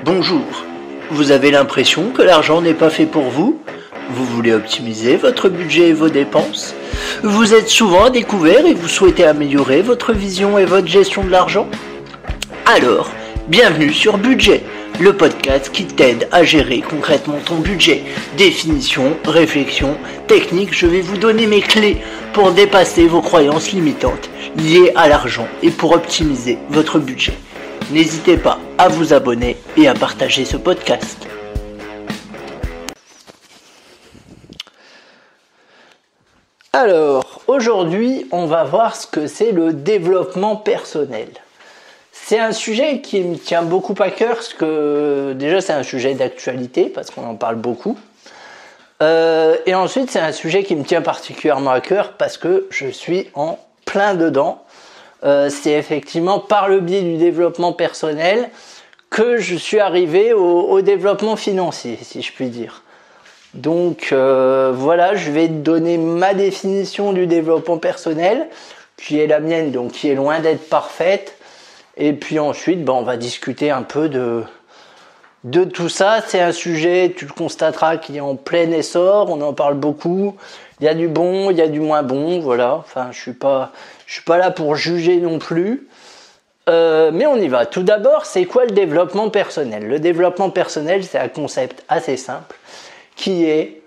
Bonjour, vous avez l'impression que l'argent n'est pas fait pour vous? Vous voulez optimiser votre budget et vos dépenses? Vous êtes souvent à découvert et vous souhaitez améliorer votre vision et votre gestion de l'argent? Alors, bienvenue sur Budget, le podcast qui t'aide à gérer concrètement ton budget. Définition, réflexion, technique, je vais vous donner mes clés pour dépasser vos croyances limitantes liées à l'argent et pour optimiser votre budget. N'hésitez pas à vous abonner et à partager ce podcast. Alors, aujourd'hui, on va voir ce que c'est le développement personnel. C'est un sujet qui me tient beaucoup à cœur, parce que déjà c'est un sujet d'actualité, parce qu'on en parle beaucoup. Et ensuite, c'est un sujet qui me tient particulièrement à cœur, parce que je suis en plein dedans. C'est effectivement par le biais du développement personnel que je suis arrivé au développement financier, si je puis dire. Donc voilà, je vais te donner ma définition du développement personnel, qui est la mienne, donc qui est loin d'être parfaite. Et puis ensuite, on va discuter un peu de tout ça. C'est un sujet, tu le constateras, qui est en plein essor, on en parle beaucoup. Il y a du bon, il y a du moins bon, voilà. Enfin, je suis pas là pour juger non plus. Mais on y va. Tout d'abord, c'est quoi le développement personnel? Le développement personnel, c'est un concept assez simple, qui est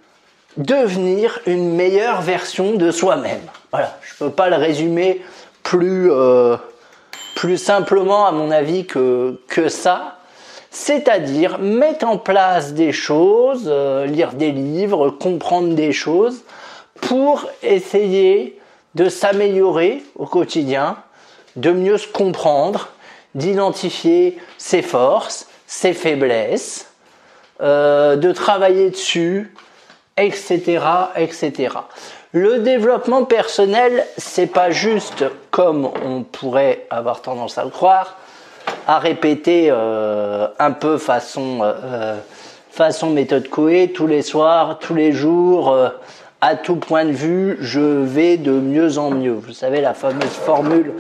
devenir une meilleure version de soi-même. Voilà, je peux pas le résumer plus simplement, à mon avis, que ça. C'est-à-dire mettre en place des choses, lire des livres, comprendre des choses, pour essayer de s'améliorer au quotidien, de mieux se comprendre, d'identifier ses forces, ses faiblesses, de travailler dessus, etc., etc. Le développement personnel, c'est pas juste, comme on pourrait avoir tendance à le croire, à répéter un peu façon méthode Coué, tous les soirs, tous les jours, à tout point de vue, je vais de mieux en mieux. Vous savez, la fameuse formule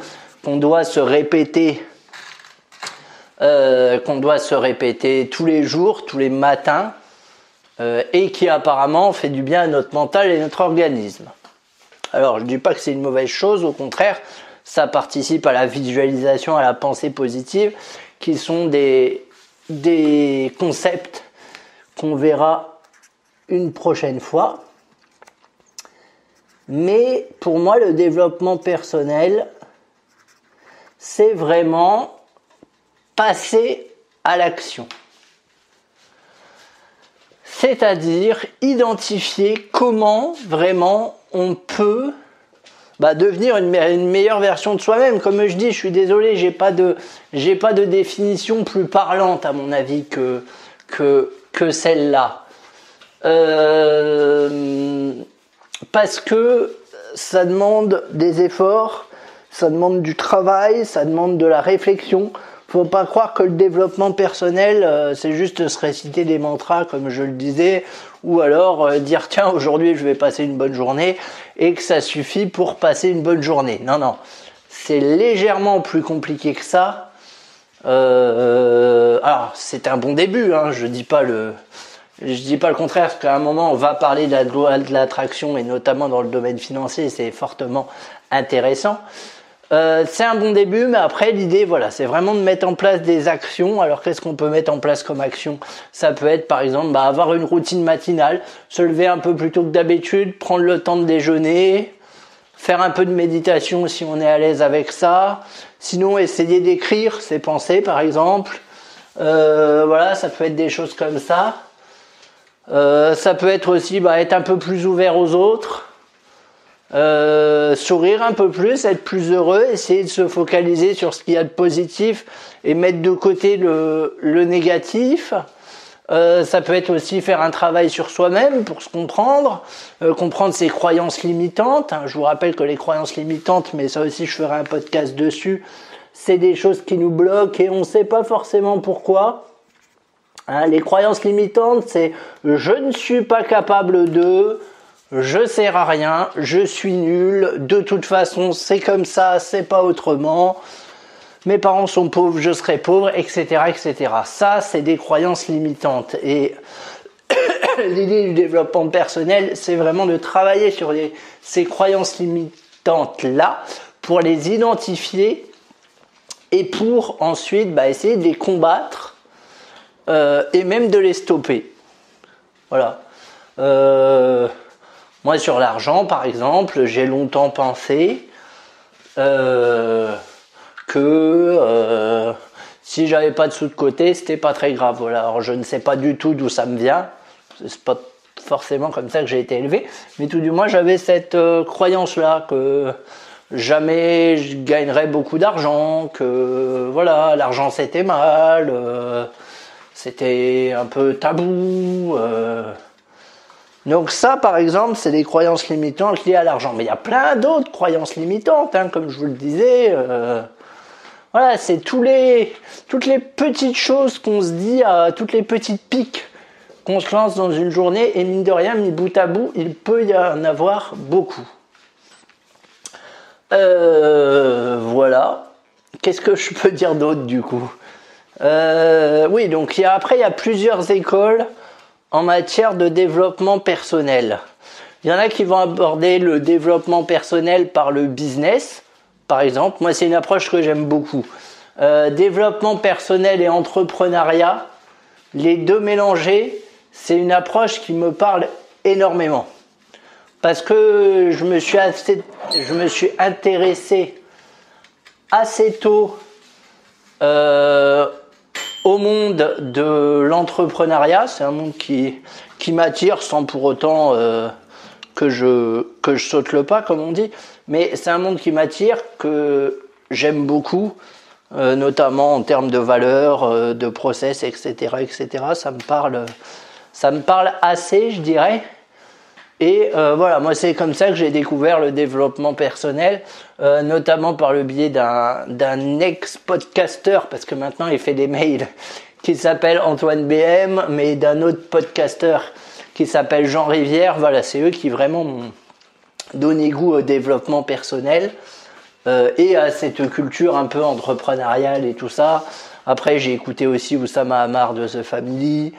qu'on doit se répéter tous les jours, tous les matins, et qui apparemment fait du bien à notre mental et notre organisme. Alors, je ne dis pas que c'est une mauvaise chose, au contraire, ça participe à la visualisation, à la pensée positive, qui sont des concepts qu'on verra une prochaine fois. Mais pour moi, le développement personnel, c'est vraiment passer à l'action. C'est-à-dire identifier comment vraiment on peut devenir une meilleure version de soi-même. Comme je dis, je suis désolé, j'ai pas de définition plus parlante à mon avis que celle-là. Parce que ça demande des efforts, ça demande du travail, ça demande de la réflexion. Faut pas croire que le développement personnel, c'est juste se réciter des mantras, comme je le disais, ou alors dire tiens, aujourd'hui je vais passer une bonne journée, et que ça suffit pour passer une bonne journée. Non, c'est légèrement plus compliqué que ça. Alors c'est un bon début, hein, je dis pas le contraire, parce qu'à un moment on va parler de la loi de l'attraction, et notamment dans le domaine financier, c'est fortement intéressant. C'est un bon début, mais après l'idée, c'est vraiment de mettre en place des actions. Alors qu'est-ce qu'on peut mettre en place comme action? Ça peut être par exemple avoir une routine matinale, se lever un peu plus tôt que d'habitude, prendre le temps de déjeuner, faire un peu de méditation si on est à l'aise avec ça. Sinon, essayer d'écrire ses pensées par exemple. Ça peut être des choses comme ça. Ça peut être aussi être un peu plus ouvert aux autres. Sourire un peu plus, être plus heureux, essayer de se focaliser sur ce qu'il y a de positif et mettre de côté le négatif. Ça peut être aussi faire un travail sur soi-même pour se comprendre, comprendre ses croyances limitantes. Je vous rappelle que les croyances limitantes, mais ça aussi je ferai un podcast dessus, c'est des choses qui nous bloquent et on ne sait pas forcément pourquoi. Les croyances limitantes, c'est je ne suis pas capable de, je sers à rien, je suis nul, de toute façon c'est comme ça, c'est pas autrement. mes parents sont pauvres, je serai pauvre, etc., etc. Ça, c'est des croyances limitantes. Et l'idée du développement personnel, c'est vraiment de travailler sur ces croyances limitantes-là pour les identifier et pour ensuite essayer de les combattre et même de les stopper. Voilà. Moi, sur l'argent, par exemple, j'ai longtemps pensé que si j'avais pas de sous de côté, c'était pas très grave. Voilà. Alors, je ne sais pas du tout d'où ça me vient. C'est pas forcément comme ça que j'ai été élevé, mais tout du moins, j'avais cette croyance-là que jamais je gagnerais beaucoup d'argent, que voilà, l'argent c'était mal, c'était un peu tabou. Donc ça, par exemple, c'est des croyances limitantes liées à l'argent. Mais il y a plein d'autres croyances limitantes, comme je vous le disais. Voilà, c'est toutes les petites choses qu'on se dit, toutes les petites piques qu'on se lance dans une journée. Et mine de rien, mis bout à bout, il peut y en avoir beaucoup. Voilà. Qu'est-ce que je peux dire d'autre du coup ? Oui, donc après, il y a plusieurs écoles en matière de développement personnel. Il y en a qui vont aborder le développement personnel par le business, par exemple. Moi, c'est une approche que j'aime beaucoup. Développement personnel et entrepreneuriat, les deux mélangés, c'est une approche qui me parle énormément. Parce que je me suis intéressé assez tôt au monde de l'entrepreneuriat. C'est un monde qui m'attire sans pour autant que je saute le pas, comme on dit. Mais c'est un monde qui m'attire, que j'aime beaucoup, notamment en termes de valeurs, de process, etc., etc. Ça me parle assez, je dirais. Et voilà, moi c'est comme ça que j'ai découvert le développement personnel, notamment par le biais d'un ex-podcasteur, parce que maintenant il fait des mails, qui s'appelle Antoine BM, mais d'un autre podcasteur qui s'appelle Jean Rivière. Voilà, c'est eux qui vraiment m'ont donné goût au développement personnel et à cette culture un peu entrepreneuriale et tout ça. Après j'ai écouté aussi Oussama Hamar de The Family.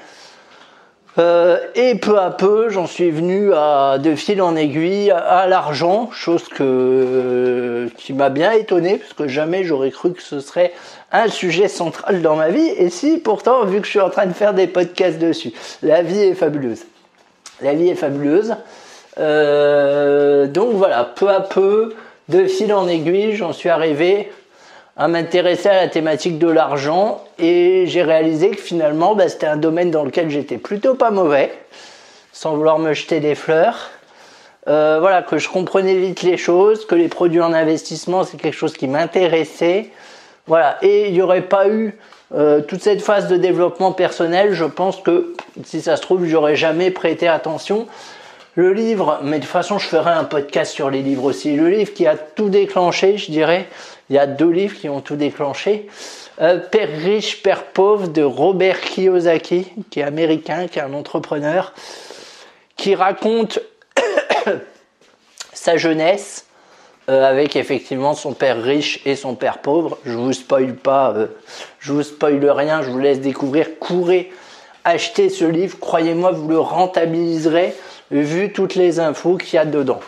Et peu à peu, j'en suis venu de fil en aiguille à l'argent, chose qui m'a bien étonné, parce que jamais j'aurais cru que ce serait un sujet central dans ma vie. Et si, pourtant, vu que je suis en train de faire des podcasts dessus, la vie est fabuleuse. La vie est fabuleuse. Donc voilà, peu à peu, de fil en aiguille, j'en suis arrivé à m'intéresser à la thématique de l'argent et j'ai réalisé que finalement c'était un domaine dans lequel j'étais plutôt pas mauvais, sans vouloir me jeter des fleurs. Voilà, que je comprenais vite les choses, que les produits en investissement c'est quelque chose qui m'intéressait. Voilà, et il n'y aurait pas eu toute cette phase de développement personnel, je pense que si ça se trouve j'aurais jamais prêté attention. Le livre, mais de toute façon je ferai un podcast sur les livres aussi, le livre qui a tout déclenché, je dirais, il y a 2 livres qui ont tout déclenché. Père riche, Père pauvre de Robert Kiyosaki, qui est américain, qui est un entrepreneur, qui raconte sa jeunesse avec effectivement son père riche et son père pauvre. Je vous spoil pas, je vous spoil rien, je vous laisse découvrir. Courez, achetez ce livre, croyez-moi, vous le rentabiliserez vu toutes les infos qu'il y a dedans.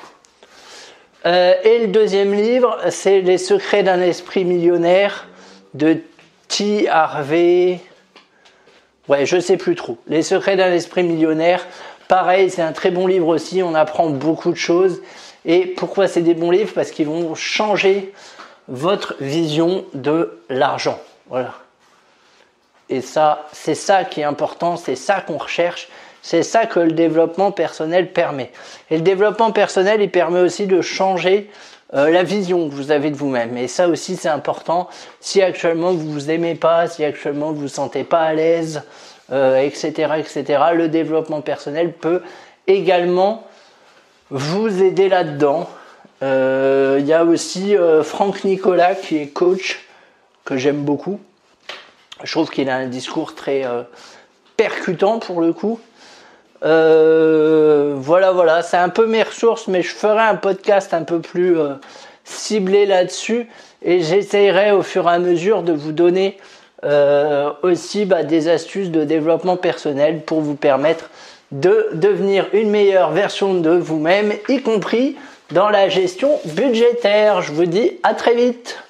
Et le deuxième livre, c'est Les secrets d'un esprit millionnaire de T. Harvey. Ouais, je sais plus trop. Les secrets d'un esprit millionnaire. Pareil, c'est un très bon livre aussi. On apprend beaucoup de choses. Et pourquoi c'est des bons livres ? Parce qu'ils vont changer votre vision de l'argent. Voilà. Et ça, c'est ça qui est important. C'est ça qu'on recherche. C'est ça que le développement personnel permet. Et le développement personnel, il permet aussi de changer la vision que vous avez de vous-même. Et ça aussi, c'est important. Si actuellement vous vous aimez pas, si actuellement vous vous sentez pas à l'aise, etc., etc., le développement personnel peut également vous aider là-dedans. Il y a aussi Franck Nicolas qui est coach, que j'aime beaucoup. Je trouve qu'il a un discours très percutant pour le coup. Voilà, c'est un peu mes ressources, mais je ferai un podcast un peu plus cibler là-dessus et j'essayerai au fur et à mesure de vous donner aussi des astuces de développement personnel pour vous permettre de devenir une meilleure version de vous-même, y compris dans la gestion budgétaire. Je vous dis à très vite.